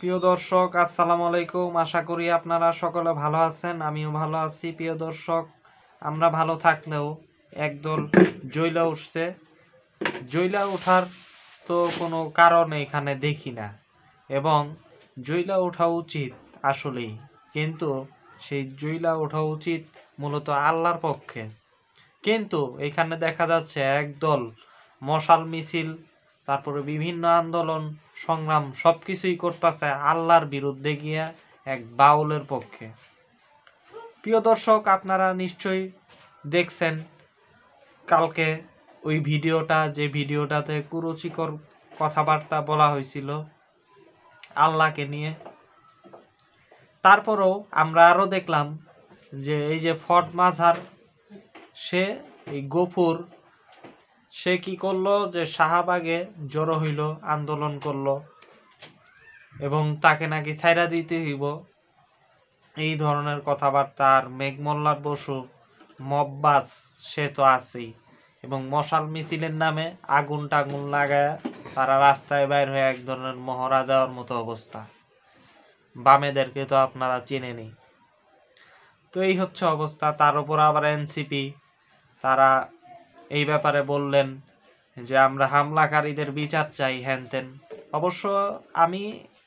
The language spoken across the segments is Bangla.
প্রিয় দর্শক, আসসালামু আলাইকুম। আশা করি আপনারা সকলে ভালো আছেন, আমিও ভালো আছি। প্রিয় দর্শক, আমরা ভালো থাকলেও একদল জ্বইলা উঠছে। জ্বইলা ওঠার তো কোনো কারণ এখানে দেখি না, এবং জ্বইলা ওঠা উচিত আসলেই, কিন্তু সেই জ্বইলা ওঠা উচিত মূলত আল্লাহর পক্ষে। কিন্তু এখানে দেখা যাচ্ছে একদল মশাল মিছিল, তারপরে বিভিন্ন আন্দোলন সংগ্রাম সবকিছুই করতেছে আল্লাহর বিরুদ্ধে গিয়া এক বাউলের পক্ষে। প্রিয় দর্শক, আপনারা নিশ্চয়ই দেখছেন কালকে ওই ভিডিওটা, যে ভিডিওটাতে কুরুচিকর কথাবার্তা বলা হয়েছিল আল্লাহকে নিয়ে। তারপরেও আমরা আরও দেখলাম যে এই যে ফট মাঝার, সে এই গফুর, সে কি করলো যে শাহবাগে জড়ো হইল, আন্দোলন করলো, এবং তাকে নাকি ছাইরা দিতে হইব, এই ধরনের কথাবার্তা। আর মেঘমল্লার বসু মব্বাস, সে তো আছেই, এবং মশাল মিছিলের নামে আগুন টাগুন লাগায় তারা রাস্তায় বাইর হয়ে এক ধরনের মহড়া দেওয়ার মতো অবস্থা। বামেদেরকে তো আপনারা চেনেনই। তো এই হচ্ছে অবস্থা। তার উপর আবার এনসিপি, তারা এই ব্যাপারে বললেন যে আমরা হামলাকারীদের বিচার চাই, হ্যান তেন। অবশ্য আমি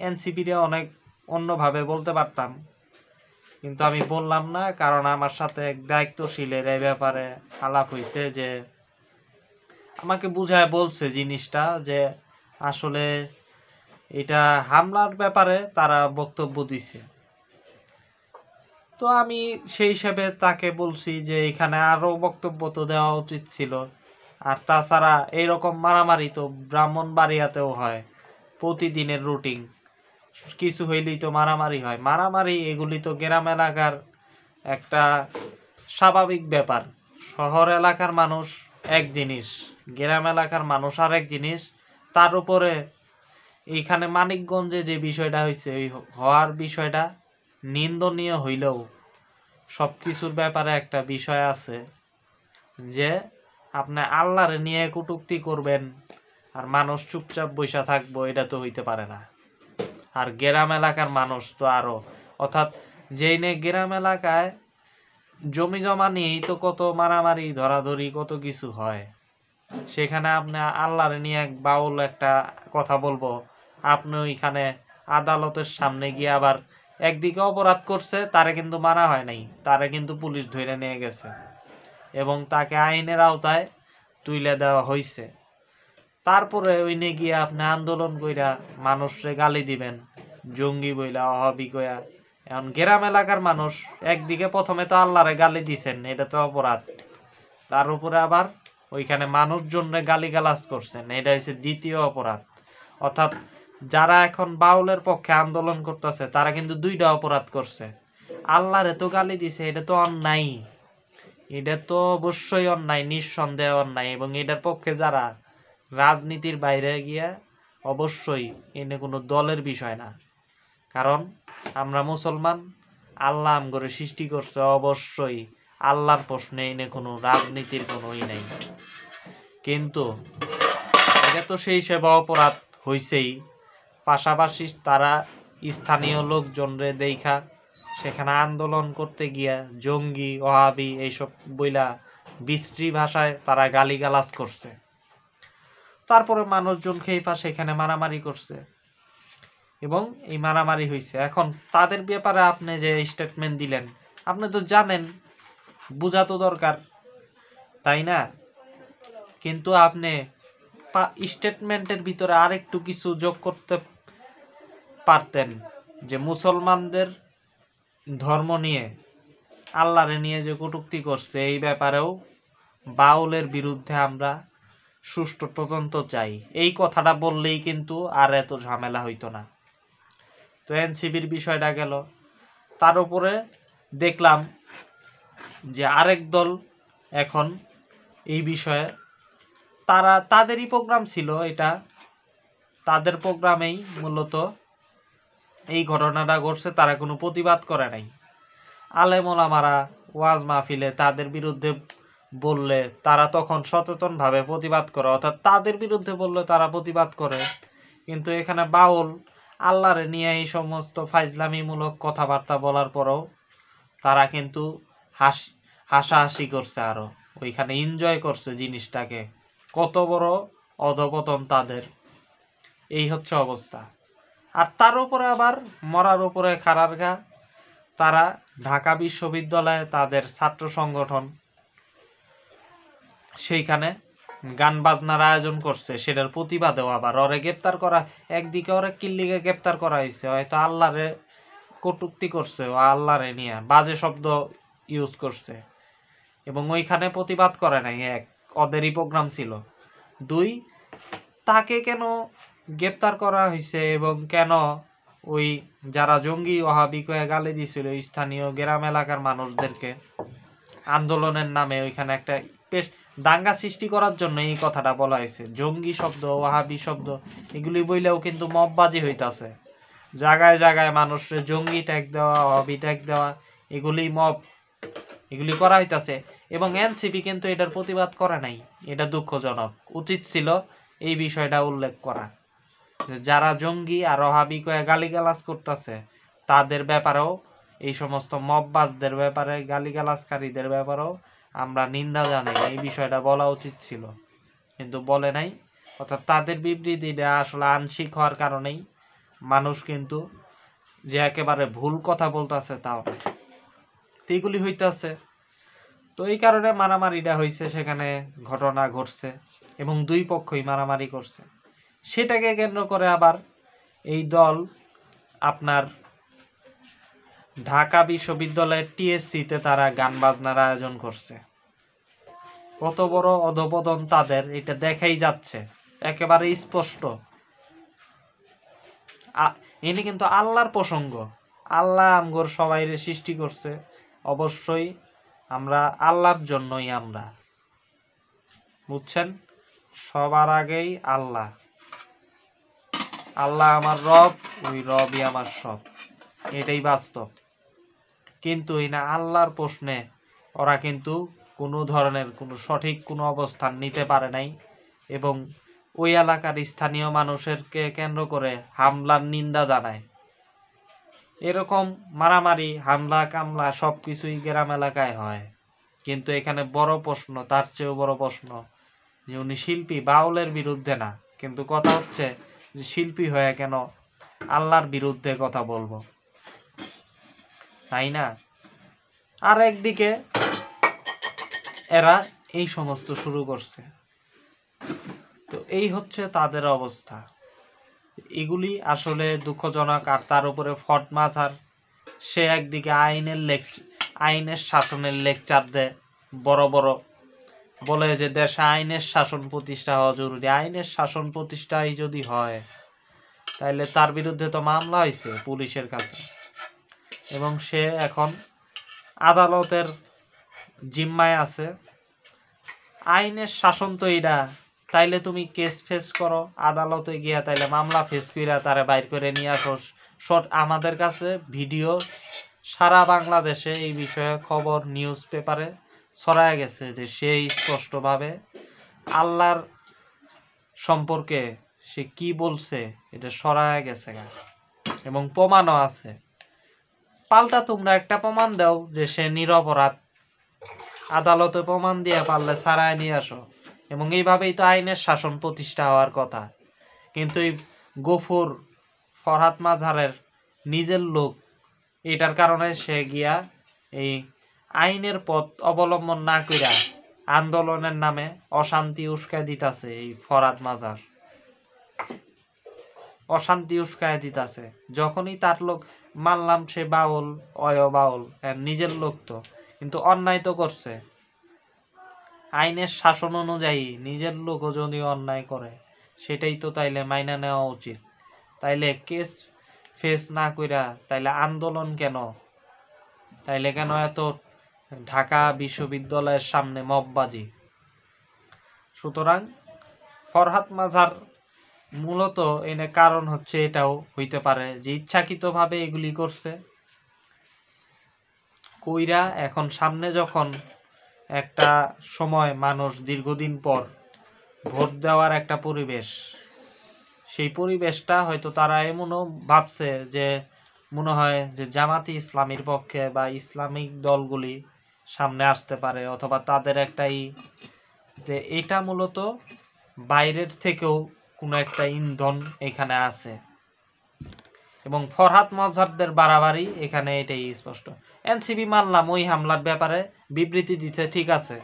এনসিপিরে অনেক অন্যভাবে বলতে পারতাম, কিন্তু আমি বললাম না, কারণ আমার সাথে এক দায়িত্বশীলের এই ব্যাপারে আলাপ হয়েছে, যে আমাকে বুঝায় বলছে জিনিসটা, যে আসলে এটা হামলার ব্যাপারে তারা বক্তব্য দিছে। তো আমি সেই হিসেবে তাকে বলছি যে এখানে আরো বক্তব্য তো দেওয়া উচিত ছিল। আর তাছাড়া এইরকম মারামারি তো ব্রাহ্মণবাড়িয়াতেও হয়, প্রতিদিনের রুটিন। কিছু হইলেই তো মারামারি হয়। মারামারি এগুলি তো গ্রাম এলাকার একটা স্বাভাবিক ব্যাপার। শহর এলাকার মানুষ এক জিনিস, গ্রাম এলাকার মানুষ আর এক জিনিস। তার উপরে এইখানে মানিকগঞ্জে যে বিষয়টা হয়েছে, ওই হওয়ার বিষয়টা নিন্দনীয় হইলেও সব কিছুর ব্যাপারে একটা বিষয় আছে, যে আপনি আল্লাহরে নিয়ে কটূক্তি করবেন আর মানুষ চুপচাপ বৈশা থাকবো, এটা তো হইতে পারে না। আর গ্রাম এলাকার মানুষ তো আরো, অর্থাৎ যেই নে গ্রাম এলাকায় জমি জমা নিয়েই তো কত মারামারি ধরাধরি কত কিছু হয়। সেখানে আপনি আল্লাহরে নিয়ে এক বাউল একটা কথা বলবো, আপনি ওইখানে আদালতের সামনে গিয়ে আবার একদিকে অপরাধ করছে, তারে কিন্তু মারা হয় নাই, তারে কিন্তু পুলিশ ধরে নিয়ে গেছে এবং তাকে আইনের আওতায় তুলে দেওয়া হয়েছে। তারপরে ওইনে গিয়ে আপনি আন্দোলন কইরা মানুষরে গালি দিবেন, জঙ্গি বইলা অহবি কইয়া। এখন গ্রাম এলাকার মানুষ একদিকে প্রথমে তো আল্লাহরে গালি দিছেন, এটা তো অপরাধ, তার উপরে আবার ওইখানে মানুষজনরে গালিগালাজ করছেন, এটা হচ্ছে দ্বিতীয় অপরাধ। অর্থাৎ যারা এখন বাউলের পক্ষে আন্দোলন করতেছে তারা কিন্তু দুইটা অপরাধ করছে। আল্লাহরে তো গালি দিছে, এটা তো অন্যায়, এটা তো অবশ্যই অন্যায়, নিঃসন্দেহে অন্যায়। এবং এটার পক্ষে যারা রাজনীতির বাইরে গিয়া, অবশ্যই এনে কোনো দলের বিষয় না, কারণ আমরা মুসলমান, আল্লাহ আমগরে সৃষ্টি করছে, অবশ্যই আল্লাহর প্রশ্নে এনে কোনো রাজনীতির কোনোই নাই। কিন্তু এটা তো সেই সেবা অপরাধ হইছেই, পাশাপাশি তারা স্থানীয় লোকজনরে দেখা সেখানে আন্দোলন করতে গিয়া জঙ্গি ওহাবি এইসব বইলা বিশ্রী ভাষায় তারা গালিগালাজ করছে। তারপরে মানুষজন খেয়ে সেখানে মারামারি করছে এবং এই মারামারি হয়েছে। এখন তাদের ব্যাপারে আপনি যে স্টেটমেন্ট দিলেন, আপনি তো জানেন, বোঝা তো দরকার, তাই না? কিন্তু আপনি স্টেটমেন্টের ভিতরে আরেকটু কিছু যোগ করতে পারতেন, যে মুসলমানদের ধর্ম নিয়ে, আল্লাহরে নিয়ে যে কটূক্তি করছে, এই ব্যাপারেও বাউলের বিরুদ্ধে আমরা সুষ্ঠু তদন্ত চাই। এই কথাটা বললেই কিন্তু আর এত ঝামেলা হইতো না। তো এনসিবির বিষয়টা গেল। তার উপরে দেখলাম যে আরেক দল এখন এই বিষয়ে, তারা তাদেরই প্রোগ্রাম ছিল, এটা তাদের প্রোগ্রামেই মূলত এই ঘটনাটা ঘটছে, তারা কোনো প্রতিবাদ করে নাই। আলেম ওলামারা ওয়াজ মাহফিলে তাদের বিরুদ্ধে বললে তারা তখন সচেতনভাবে প্রতিবাদ করে, অর্থাৎ তাদের বিরুদ্ধে বললে তারা প্রতিবাদ করে। কিন্তু এখানে বাউল আল্লাহরে নিয়ে এই সমস্ত ফাইজলামিমূলক কথাবার্তা বলার পরেও তারা কিন্তু হাসাহাসি করছে, আরো ওইখানে এনজয় করছে জিনিসটাকে। কত বড় অধপতন তাদের, এই হচ্ছে অবস্থা। আর তার উপরে আবার মরার উপরে খাড়ার ঘা, তারা ঢাকা বিশ্ববিদ্যালয়ে তাদের ছাত্র সংগঠন সেইখানে গান বাজনার আয়োজন করছে, সেটার প্রতিবাদেও আবার ওরে গ্রেপ্তার করা। একদিকে ওরে কিল্লিকে গ্রেপ্তার করা হয়েছে, হয়তো আল্লাহরে কটূক্তি করছে, ও আল্লাহরে নিয়ে বাজে শব্দ ইউজ করছে, এবং ওইখানে প্রতিবাদ করে নাই। এক, ওদেরই প্রোগ্রাম ছিল। দুই, তাকে কেন গ্রেপ্তার করা হয়েছে এবং কেন ওই যারা জঙ্গি ওহাবি কয়ে গালি দিছিল স্থানীয় গ্রাম এলাকার মানুষদেরকে আন্দোলনের নামে, ওইখানে একটা বেশ দাঙ্গা সৃষ্টি করার জন্য এই কথাটা বলা হয়েছে। জঙ্গি শব্দ, ওহাবি শব্দ এগুলি বইলেও কিন্তু মববাজি হইতাছে, জায়গায় জায়গায় মানুষের জঙ্গি ট্যাগ দেওয়া, ওহাবি ট্যাগ দেওয়া, এগুলি মব, এগুলি করা হইতাছে। এবং এনসিপি কিন্তু এটার প্রতিবাদ করে নাই। এটা দুঃখজনক। উচিত ছিল এই বিষয়টা উল্লেখ করা, যারা জঙ্গি আর ওহাবি কয়ে গালিগালাজ করতেছে তাদের ব্যাপারেও, এই সমস্ত মববাজদের ব্যাপারে, গালিগালাজকারীদের ব্যাপারেও আমরা নিন্দা জানাই, এই বিষয়টা বলা উচিত ছিল, কিন্তু বলে নাই। অর্থাৎ তাদের বিবৃতিটা আসলে আংশিক হওয়ার কারণেই মানুষ কিন্তু যে একেবারে ভুল কথা বলতেছে তাও না, এইগুলি হইতেছে। তো এই কারণে মারামারিটা হয়েছে, সেখানে ঘটনা ঘটছে এবং দুই পক্ষই মারামারি করছে। সেটাকে কেন্দ্র করে আবার এই দল আপনার ঢাকা বিশ্ববিদ্যালয়ের টিএসসিতে তারা গান বাজনার আয়োজন করছে। কত বড় অধপতন তাদের, এটা দেখাই যাচ্ছে একেবারে স্পষ্ট। ইনি কিন্তু আল্লাহর প্রসঙ্গ, আল্লাহ আমগর সবাইরে সৃষ্টি করছে, অবশ্যই আমরা আল্লাহর জন্যই, আমরা বুঝছেন, সবার আগেই আল্লাহ। আল্লাহ আমার রব, ওই রবই আমার সব, এটাই বাস্তব। কিন্তু এই না আল্লাহর প্রশ্নে ওরা কিন্তু কোনো ধরনের কোনো সঠিক কোনো অবস্থান নিতে পারে নাই, এবং ওই এলাকার স্থানীয় মানুষেরকে কেন্দ্র করে হামলার নিন্দা জানায়। এরকম মারামারি, হামলা কামলা সব কিছুই গ্রাম এলাকায় হয়, কিন্তু এখানে বড় প্রশ্ন, তার চেয়েও বড় প্রশ্ন যে উনি শিল্পী, বাউলের বিরুদ্ধে না, কিন্তু কথা হচ্ছে যে শিল্পী হয়ে কেন আল্লাহর বিরুদ্ধে কথা বলবো, তাই না? আর একদিকে এরা এই সমস্ত শুরু করছে। তো এই হচ্ছে তাদের অবস্থা। এগুলি আসলে দুঃখজনক। আর তার উপরে ফট মাঝার, সে একদিকে আইনের শাসনের লেকচার দেয়, বড় বড় বলে যে দেশে আইনের শাসন প্রতিষ্ঠা হওয়া জরুরি। আইনের শাসন প্রতিষ্ঠাই যদি হয় তাহলে তার বিরুদ্ধে তো মামলা হয়েছে পুলিশের কাছে, এবং সে এখন আদালতের জিম্মায় আছে। আইনের শাসন তো এটা, তাইলে তুমি কেস ফেস করো আদালতে গিয়া, তাইলে মামলা ফেস কইরা তারে বাইর করে নিয়ে আসো। আমাদের কাছে ভিডিও সারা বাংলাদেশে এই বিষয়ে খবর নিউজ পেপারে ছড়ায় গেছে যে সেই স্পষ্টভাবে আল্লাহর সম্পর্কে সে কি বলছে এটা ছড়ায় গেছে, এবং প্রমাণও আছে। পাল্টা তোমরা একটা প্রমাণ দাও যে সে নিরপরাধ, আদালতে প্রমাণ দিয়ে পারলে ছাড়ায় নিয়ে আসো, এবং এইভাবেই তো আইনের শাসন প্রতিষ্ঠা হওয়ার কথা। কিন্তু এই গফুর ফরহাদ মাঝারের নিজের লোক, এটার কারণে সে গিয়া এই আইনের পথ অবলম্বন না কইরা আন্দোলনের নামে অশান্তি উস্কায় দিতাছে। এই ফরহাদ মাঝার অশান্তি উস্কায় দিতাছে। যখনই তার লোক, মানলাম সে বাউল, বাউল নিজের লোক তো, কিন্তু অন্যায় তো করছে। আইনের শাসন অনুযায়ী নিজের লোকও যদি অন্যায় করে সেটাই তো তাইলে মাইনা নেওয়া উচিত। তাইলে কেস ফেস না কইরা তাইলে আন্দোলন কেন, তাইলে কেন এত ঢাকা বিশ্ববিদ্যালয়ের সামনে মববাজি? সুতরাং ফরহাদ মাঝার মূলত এনে কারণ হচ্ছে এটাও হইতে পারে যে ইচ্ছাকৃতভাবে এগুলি করছে কইরা। এখন সামনে যখন একটা সময় মানুষ দীর্ঘদিন পর ভোট দেওয়ার একটা পরিবেশ, সেই পরিবেশটা হয়তো তারা এমনও ভাবছে যে মনে হয় যে জামাতি ইসলামীর পক্ষে বা ইসলামিক দলগুলি সামনে আসতে পারে, অথবা তাদের একটাই যে এটা মূলত বাইরের থেকেও কোনো একটা ইন্ধন এখানে আছে। এবং ফরহাদ মজহারদের বাড়াবাড়ি এখানে এটাই স্পষ্ট। এনসিপি মানলাম ওই হামলার ব্যাপারে বিবৃতি দিতে, ঠিক আছে।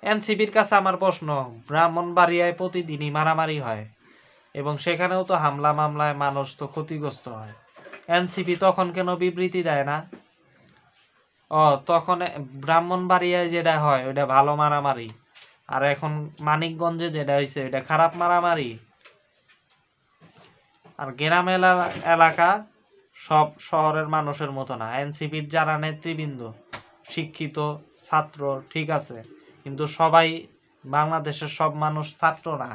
এনসিপির কাছে আমার প্রশ্ন, ব্রাহ্মণবাড়িয়ায় প্রতিদিনই মারামারি হয় এবং সেখানেও তো হামলা মামলায় মানুষ তো ক্ষতিগ্রস্ত হয়, এনসিপি তখন কেন বিবৃতি দেয় না? তখন ব্রাহ্মণবাড়িয়ায় যেটা হয় ওইটা ভালো মারামারি, আর এখন মানিকগঞ্জে যেটা হয়েছে ওইটা খারাপ মারামারি। আর গ্রাম এলাকা সব শহরের মানুষের মতো না। এনসিপির যারা নেতৃবৃন্দ শিক্ষিত ছাত্র, ঠিক আছে, কিন্তু সবাই বাংলাদেশের সব মানুষ ছাত্র না।